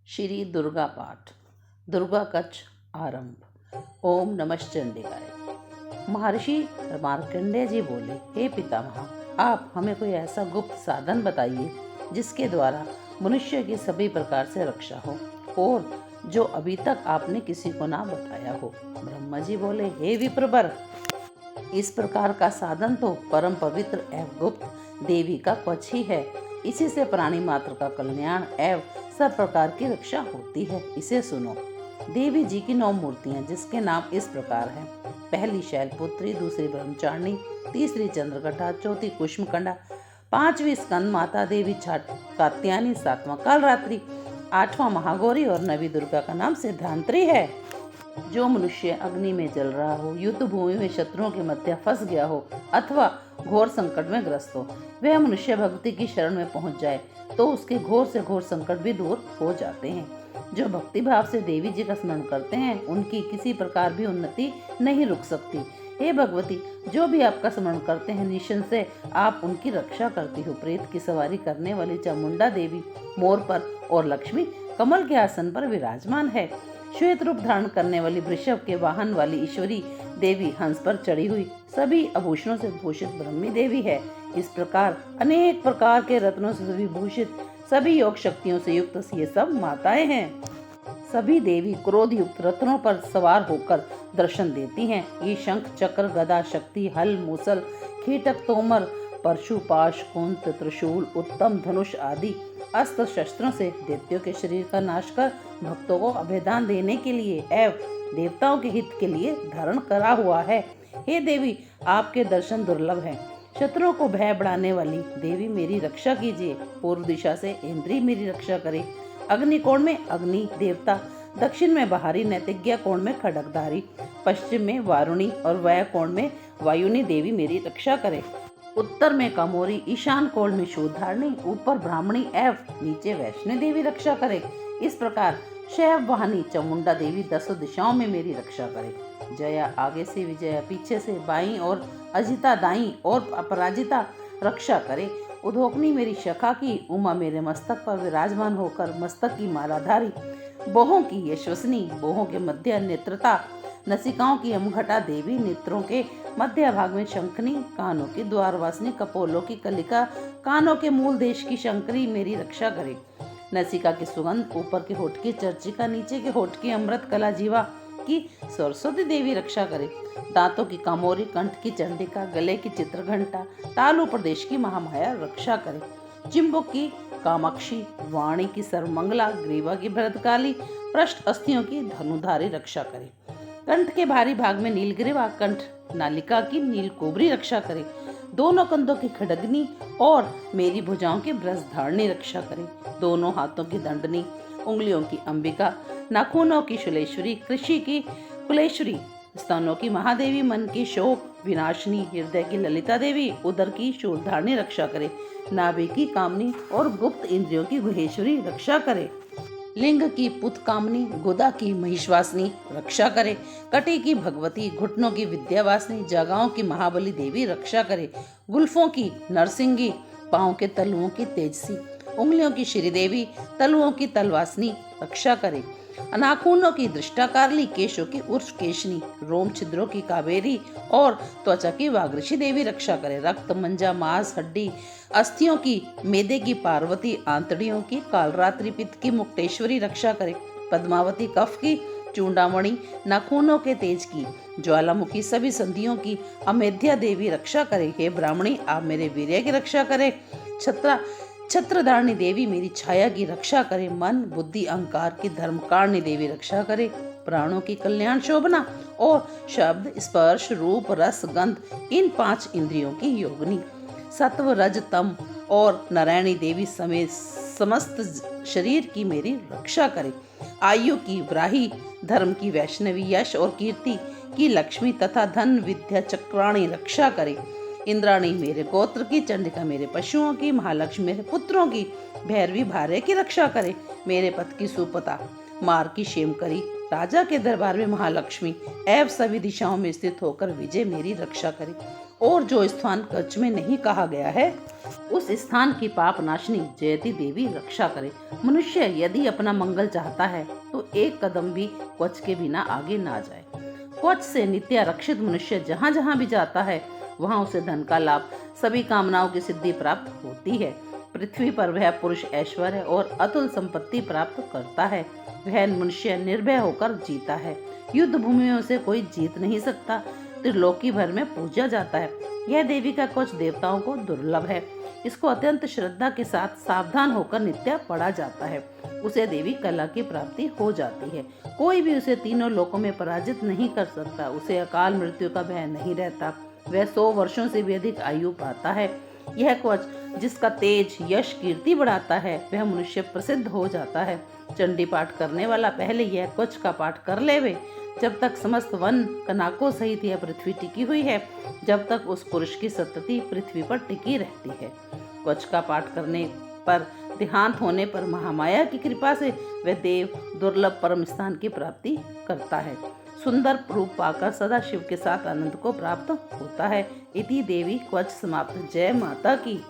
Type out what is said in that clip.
श्री दुर्गा पाठ दुर्गा कच्छ आरंभ। ओम नमश्चंडिकाय। महर्षि मार्कंडेय जी बोले, हे पितामह, आप हमें कोई ऐसा गुप्त साधन बताइए जिसके द्वारा मनुष्य की सभी प्रकार से रक्षा हो और जो अभी तक आपने किसी को ना बताया हो। ब्रह्मा जी बोले, हे विप्रवर, इस प्रकार का साधन तो परम पवित्र एवं गुप्त देवी का कवच ही है। इसी से प्राणी मात्र का कल्याण एवं सब प्रकार की रक्षा होती है। इसे सुनो। देवी जी की 9 मूर्तियां, जिसके नाम इस प्रकार हैं। पहली शैलपुत्री, दूसरी ब्रह्मचारिणी, तीसरी चंद्रघटा, चौथी कुष्मकंडा, 5वीं स्कंद माता देवी कात्यायनी, 7वां कालरात्रि, 8वां महागौरी और 9वीं दुर्गा का नाम सिद्धांत्री है। जो मनुष्य अग्नि में जल रहा हो, युद्ध भूमि में शत्रुओं के मध्य फंस गया हो अथवा घोर संकट में ग्रस्त हो, वह मनुष्य भक्ति की शरण में पहुंच जाए तो उसके घोर से घोर संकट भी दूर हो जाते हैं। जो भक्ति भाव से देवी जी का स्मरण करते हैं, उनकी किसी प्रकार भी उन्नति नहीं रुक सकती। हे भगवती, जो भी आपका स्मरण करते हैं, निःसंशय आप उनकी रक्षा करती हो। प्रेत की सवारी करने वाली चामुंडा देवी मोर पर और लक्ष्मी कमल के आसन पर विराजमान है। श्वेत रूप धारण करने वाली वृषभ के वाहन वाली ईश्वरी देवी हंस पर चढ़ी हुई सभी आभूषणों से भूषित ब्रह्मी देवी है। इस प्रकार अनेक प्रकार के रत्नों से विभूषित सभी योग शक्तियों से युक्त ये सब माताएं हैं। सभी देवी क्रोध युक्त रत्नों पर सवार होकर दर्शन देती हैं। ये शंख, चक्र, गदा, शक्ति, हल, मूसल, कीटक, तोमर, परशु, पाश, कुंत, त्रिशूल, उत्तम धनुष आदि अस्त्र शस्त्रों से दैत्यों के शरीर का नाश कर भक्तों को अभयदान देने के लिए एवं देवताओं के हित के लिए धारण करा हुआ है। हे देवी, आपके दर्शन दुर्लभ हैं। शत्रुओं को भय बढ़ाने वाली देवी मेरी रक्षा कीजिए। पूर्व दिशा से इंद्री मेरी रक्षा करे। अग्नि कोण में अग्नि देवता, दक्षिण में बहारी, नैतिज्ञा कोण में खड्गधारी, पश्चिम में वारुणी और वाय कोण में वायुनी देवी मेरी रक्षा करे। उत्तर में कामोरी, ईशान कोण में शूलधारिणी, ऊपर ब्राह्मणी एवं नीचे वैष्णवी देवी रक्षा करे। इस प्रकार शैव वाहनी चामुंडा देवी 10 दिशाओं में मेरी रक्षा करे। जया आगे से, विजया पीछे से, बाईं और अजिता दाईं और अपराजिता रक्षा करे। उद्योगनी मेरी शखा की, उमा मेरे मस्तक पर विराजमान होकर मस्तक की मालाधारी, बोहों की यशस्विनी, बोहों के मध्य नेत्रता, नसिकाओं की अमघटा देवी, नेत्रों के मध्य भाग में शंखनी, कानों की द्वारवासिनी, कपोलों की कलिका, कानों के मूल देश की शंकरी मेरी रक्षा करे। नसिका की सुगंध, ऊपर के होठ की चर्चिका, नीचे के होठ की अमृत कला जीवा की सरस्वती देवी रक्षा करे। दांतों की कामोरी, कंठ की चंडिका, गले की चित्रघंटा, तालु प्रदेश की महामाया रक्षा करे। चिंबुक की कामाक्षी, वाणी की सर्वमंगला, ग्रीवा की भरतकाली, पृष्ठ अस्थियों की धनुधारी रक्षा करे। कंठ के भारी भाग में नीलग्रीवा, कंठ नालिका की नीलकोबरी रक्षा करे। दोनों कंधों की खड्गनी और मेरी भुजाओं की ब्रजधारणी रक्षा करे। दोनों हाथों की दंडनी, उंगलियों की अंबिका, नाखूनों की शूलेश्वरी, कृषि की कुलेश्वरी, स्तनों की महादेवी, मन की शोक विनाशिनी, हृदय की ललिता देवी, उदर की शूलधारणी रक्षा करे। नाभि की कामनी और गुप्त इंद्रियों की गुहेश्वरी रक्षा करे। लिंग की पुतकामनी, गुदा की महिषवासिनी रक्षा करे। कटी की भगवती, घुटनों की विद्यावासिनी, जगाओं की महाबली देवी रक्षा करे। गुल्फों की नरसिंगी, पांव के तलुओं की तेजसी, उंगलियों की श्रीदेवी, तलुओं की तलवासिनी रक्षा करे। नाखूनों की दृष्टाकारली, केशों की उर्फ केशनी, रोम छिद्रों की कावेरी और त्वचा की वागृषि देवी रक्षा करे। रक्त, मंजा, मांस, हड्डी, अस्थियों की मेदे की पार्वती, आंतड़ियों की कालरात्रि, पित्त की मुक्तेश्वरी रक्षा करे। पद्मावती, कफ की चूंडामणि, नाखूनों के तेज की ज्वालामुखी, सभी संधियों की अमेध्या देवी रक्षा करे। हे ब्राह्मणी, आप मेरे वीर्य की रक्षा करे। छत्रधारणी देवी मेरी छाया की रक्षा करे। मन, बुद्धि, अहंकार की धर्मकारिणी देवी रक्षा करे। प्राणों की कल्याण शोभना और शब्द, स्पर्श, रूप, रस, गंध, इन 5 इंद्रियों की योगिनी, सत्व, रज, तम और नारायणी देवी समेत समस्त शरीर की मेरी रक्षा करे। आयु की व्राही, धर्म की वैष्णवी, यश और कीर्ति की लक्ष्मी तथा धन विद्या चक्राणी रक्षा करे। इंद्राणी मेरे गोत्र की, चंडिका मेरे पशुओं की, महालक्ष्मी मेरे पुत्रों की, भैरवी भार्य की रक्षा करे। मेरे पथ की सुपता, मार की शेमकरी, राजा के दरबार में महालक्ष्मी एवं सभी दिशाओं में स्थित होकर विजय मेरी रक्षा करे। और जो स्थान कच्छ में नहीं कहा गया है, उस स्थान की पाप नाशनी जयति देवी रक्षा करे। मनुष्य यदि अपना मंगल चाहता है तो एक कदम भी कच्छ के बिना आगे ना जाए। कच्छ से नित्य रक्षित मनुष्य जहाँ जहाँ भी जाता है वहाँ उसे धन का लाभ, सभी कामनाओं की सिद्धि प्राप्त होती है। पृथ्वी पर वह पुरुष ऐश्वर्य और अतुल संपत्ति प्राप्त करता है। वह मनुष्य निर्भय होकर जीता है। युद्ध भूमियों से कोई जीत नहीं सकता। त्रिलोकी भर में पूजा जाता है। यह देवी का कुछ देवताओं को दुर्लभ है। इसको अत्यंत श्रद्धा के साथ सावधान होकर नित्य पढ़ा जाता है। उसे देवी कला की प्राप्ति हो जाती है। कोई भी उसे तीनों लोकों में पराजित नहीं कर सकता। उसे अकाल मृत्यु का भय नहीं रहता। वह 100 वर्षों से भी अधिक आयु पाता है। यह कवच जिसका तेज यश कीर्ति बढ़ाता है, वह मनुष्य प्रसिद्ध हो जाता है। चंडी पाठ करने वाला पहले यह कवच का पाठ कर लेवे। जब तक समस्त वन कनाकों सहित यह पृथ्वी टिकी हुई है, जब तक उस पुरुष की संतति पृथ्वी पर टिकी रहती है। कवच का पाठ करने पर, देहांत होने पर महामाया की कृपा से वह देव दुर्लभ परम स्थान की प्राप्ति करता है। सुंदर रूप पाकर सदा शिव के साथ आनंद को प्राप्त होता है। इति देवी कवच समाप्त। जय माता की।